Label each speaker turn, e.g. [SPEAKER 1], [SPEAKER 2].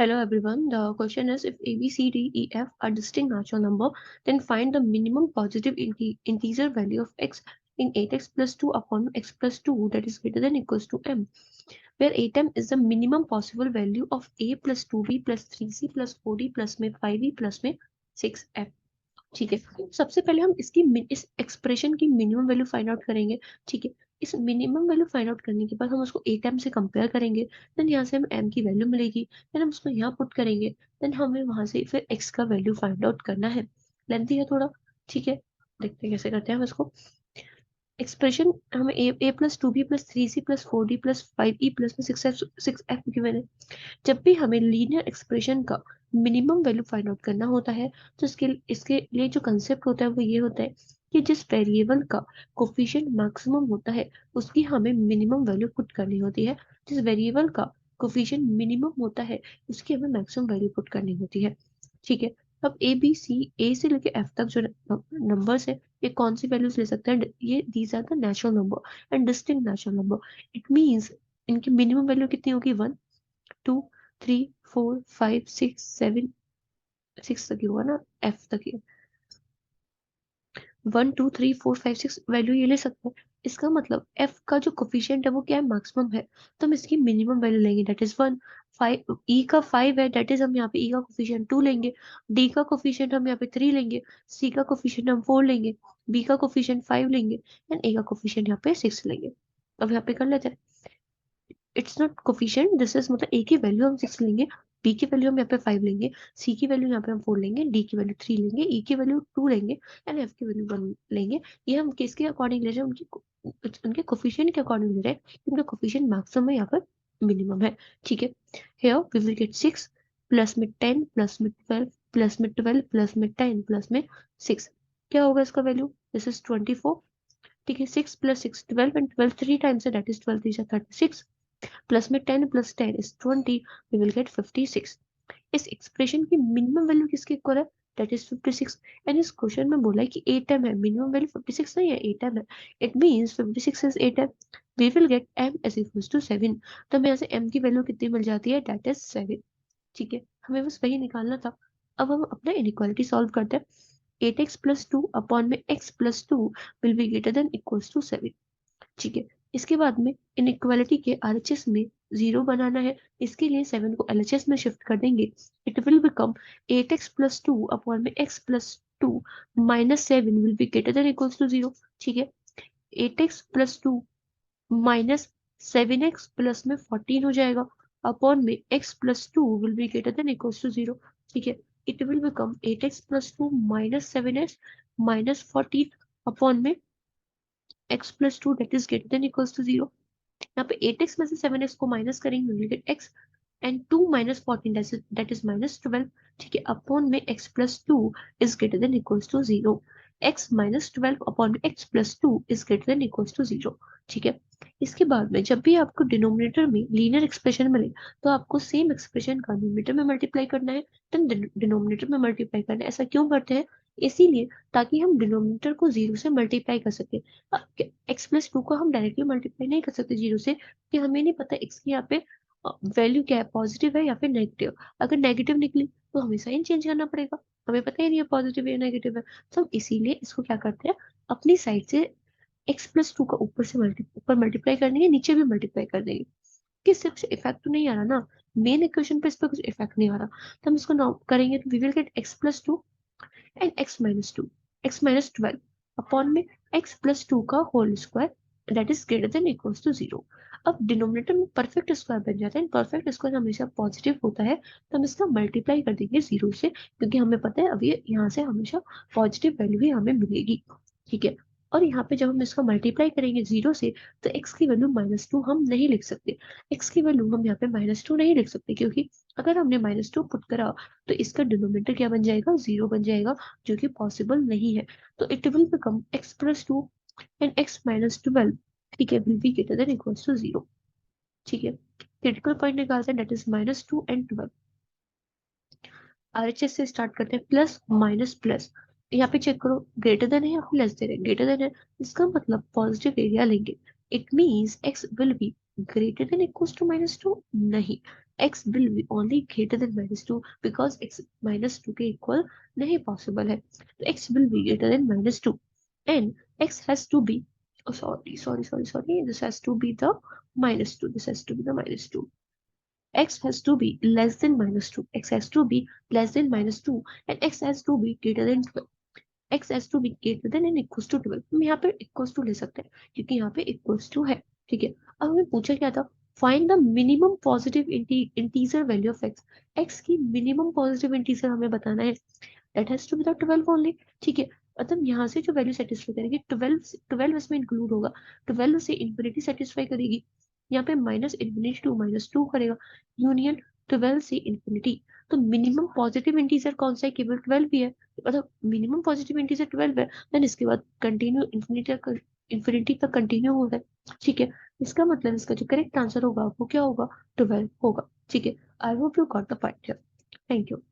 [SPEAKER 1] Hello everyone. The question is if A, B, C, D, E, F are distinct natural number, then find the minimum positive integer value of x in 8x plus 2 upon x plus 2 that is greater than equals to m, where 8m is the minimum possible value of a plus 2b plus 3c plus 4d plus में 5e plus में 6f. ठीक है, सबसे पहले हम इस expression की minimum value find out करेंगे. ठीक है, इस मिनिमम वैल्यू फाइंड आउट करने के बाद हम उसको ए टाइम से कंपेयर करेंगे. देन यहाँ से हमें एम की वैल्यू मिलेगी. देन हम उसको यहाँ पुट करेंगे. देन हमें वहां से फिर एक्स का वैल्यू फाइंड आउट करना है. लेंथी है थोड़ा. ठीक है, देखते हैं कैसे करते हैं हम इसको. एक्सप्रेशन हमें a plus 2b plus 3c plus 4d plus 5e plus में 6f गिवन है. जब भी हमें लीनियर एक्सप्रेशन का मिनिमम वैल्यू फाइंड आउट करना होता है तो इसके लिए जो कंसेप्ट होता है वो ये होता है कि जिस वेरिएबल का कोफिशिएंट मैक्सिमम होता है उसकी हमें मिनिमम वैल्यू पुट करनी होती है. जिस वेरिएबल का कोफिशिएंट मिनिमम होता है उसकी हमें मैक्सिमम वैल्यू पुट करनी होती है. ठीक है, अब ए से लेके एफ तक जो नंबर्स है ये कौन सी वैल्यूज ले सकते हैं. ये these are the natural number and distinct natural number. It means इनकी मिनिमम वैल्यू कितनी होगी. 1 2 3 4 5 6 7 6 तक ही हुआ ना. एफ तक ही 1 2 3 4 5 6 वैल्यू ये ले सकते हैं. इसका मतलब एफ का जो कोफिशिएंट है वो क्या है, मैक्सिमम है. तो हम इसकी मिनिमम वैल्यू लेंगे दैट इज 1. 5 ई का 5 है दैट इज हम यहाँ पे ई का कोफिशिएंट 2 लेंगे. डी का कोफिशिएंट हम यहाँ पे 3 लेंगे. सी का कोफिशिएंट हम 4 लेंगे. बी का कोफिशिएंट 5 लेंगे. एंड ए का कोफिशिएंट यहाँ पे 6 लेंगे. अब यहाँ पे कर लेते हैं. It's not coefficient, this is मतलब ए की वैल्यू हम 6 लेंगे. बी की वैल्यू हम यहाँ पे 5 लेंगे. सी की वैल्यू यहाँ पे हम 4 लेंगे. डी की वैल्यू 3 लेंगे. ई की वैल्यू 2 लेंगे. एंड एफ की वैल्यू 1 लेंगे. ये हम किसके अकॉर्डिंग ले रहे हैं, उनके कोफिशिएंट के अकॉर्डिंग ले रहे हैं. उनका कोफिशिएंट मैक्सिमम है, यहाँ पर मिनिमम है. ठीक है, here we will get 6 plus में 10 प्लस में 12 प्लस में 12 प्लस में 10 प्लस में 6. क्या होगा इसका वैल्यू. This is 24. ठीक है, 6 प्लस 6 12 एंड 12 3 टाइम्स है दैट इज 12 3 36 प्लस में 10 plus 10 is 20. We will get 56. इस एक्सप्रेशन की मिनिमम वैल्यू किसके इक्वल है, दैट इज 56. एंड इस क्वेश्चन में बोला है कि 8m है, मिनिमम वैल्यू 56 नहीं है 8m है. It means 56 is 8m. We will get m is equals to 7. तो हमें यहाँ से m की वैल्यू कितनी मिल जाती है, दैट इज 7. ठीक है, हमें बस वही निकालना था. अब हम अपना इनइक्वालिटी सॉल्व करते हैं. 8x प्लस 2 अपॉन में x plus 2 will be greater than equals to 7. ठीक है, इसके बाद में इनइक्वालिटी के आरएचएस में 0 बनाना है. इसके लिए 7 को एलएचएस में शिफ्ट कर देंगे. It will become 8x plus 2 upon में x plus 2 minus 7 will be greater than equals to 0. ठीक है, 8x plus 2 minus 7x plus में 14 हो जाएगा अपॉन में x plus 2 will be greater than equals to 0. ठीक है, it will become 8x plus 2 minus 7x minus 14 upon में x plus 2 that is greater than equals to 0. यहाँ पे 8x में से 7x को माइनस करेंगे we will get x and 2 minus 14 that is minus 12. ठीक है, अपॉन में x plus 2 is greater than equals to 0. x minus 12 upon में x plus 2 is greater than equals to 0. ठीक है, इसके बाद में जब भी आपको डिनोमिनेटर में लीनियर एक्सप्रेशन मिले तो आपको सेम एक्सप्रेशन का न्यूमरेटर में मल्टीप्लाई करना है, देन डिनोमिनेटर में मल्टीप्लाई करना है. ऐसा क्यों करते हैं, इसीलिए ताकि हम डिनोमिनेटर को 0 से मल्टीप्लाई कर सके. x प्लस 2 को हम डायरेक्टली मल्टीप्लाई नहीं कर सकते 0 से, कि हमें नहीं पता x की यहाँ पे वैल्यू क्या है, पॉजिटिव है या फिर नेगेटिव. अगर नेगेटिव निकली तो हमें साइन चेंज करना पड़ेगा, हमें पता ही नहीं है पॉजिटिव या नेगेटिव है. तो हम इसीलिए इसको क्या करते हैं, अपनी साइड से x प्लस 2 का ऊपर मल्टीप्लाई कर देंगे, नीचे भी मल्टीप्लाई कर देंगे. किससे कुछ इफेक्ट तो नहीं आ रहा ना, मेन इक्वेशन पे इस पर कुछ इफेक्ट नहीं आ रहा. तो हम इसको करेंगे तो we will get x plus 2 and x minus 12 upon में x प्लस 2 का whole square that is greater than equals to 0. अब डिनोमिनेटर में परफेक्ट स्क्वायर बन जाता है. परफेक्ट स्क्वायर हमेशा पॉजिटिव होता है, तो हम इसका मल्टीप्लाई कर देंगे 0 से, क्योंकि हमें पता है अभी यहाँ से हमेशा पॉजिटिव वैल्यू ही हमें मिलेगी. ठीक है, और यहाँ पे जब हम इसका मल्टीप्लाई करेंगे 0 से तो x की वैल्यू -2 हम नहीं लिख सकते. x की वैल्यू हम यहाँ पे -2 नहीं लिख सकते, क्योंकि अगर हमने -2 पुट करा तो इसका डिनोमिनेटर क्या बन जाएगा, 0 बन जाएगा, जो कि पॉसिबल नहीं है. तो it will become x plus 2 and x minus 12. ठीक है, will be greater than equals to 0. ठीक है, क्रिटिकल पॉइंट निकालते हैं दैट इज -2 एंड 12. आरएचएस से स्टार्ट करते हैं, प्लस माइनस प्लस. यहाँ पे चेक करो ग्रेटर देन है या फिर लेस देन है, ग्रेटर देन है, इसका मतलब पॉजिटिव एरिया लेंगे. It means x will be greater than equals to -2 नहीं, x will be only greater than -2 because x -2 के इक्वल नहीं पॉसिबल है, तो x will be greater than -2 and x has to be, oh sorry, this has to be the -2, this has to be the -2, x has to be less than -2, x has to be less than -2 and x has to be greater than 12, x has to be greater than and equals to 12। हम यहाँ पे equals to ले सकते हैं क्योंकि यहाँ पे equals to है, ठीक है। अब हमें पूछा क्या था, find the minimum positive integer value of x, x की मिनिमम पॉजिटिव इंटीजर हमें बताना है, that has to be the 12 only, ठीक है। मतलब यहाँ से जो वैल्यू सेटिस्फाई करेगी 12 इसमें इंक्लूड होगा, 12 से इंफिनिटी सेटिस्फाई करेगी, यहाँ पे -∞ टू -2 करेगा, यूनियन 12 से इंफिनिटी। तो मिनिमम पॉजिटिव इंटीजर कौन सा है, केवल 12 ही है, मतलब मिनिमम पॉजिटिव इंटीजर 12 है, देन इसके बाद कंटिन्यू इंफिनिटी तक कंटिन्यू हो रहा है, ठीक है। इसका मतलब इसका जो करेक्ट आंसर होगा वो क्या होगा, 12 होगा, ठीक है। I hope you got the point. Thank you.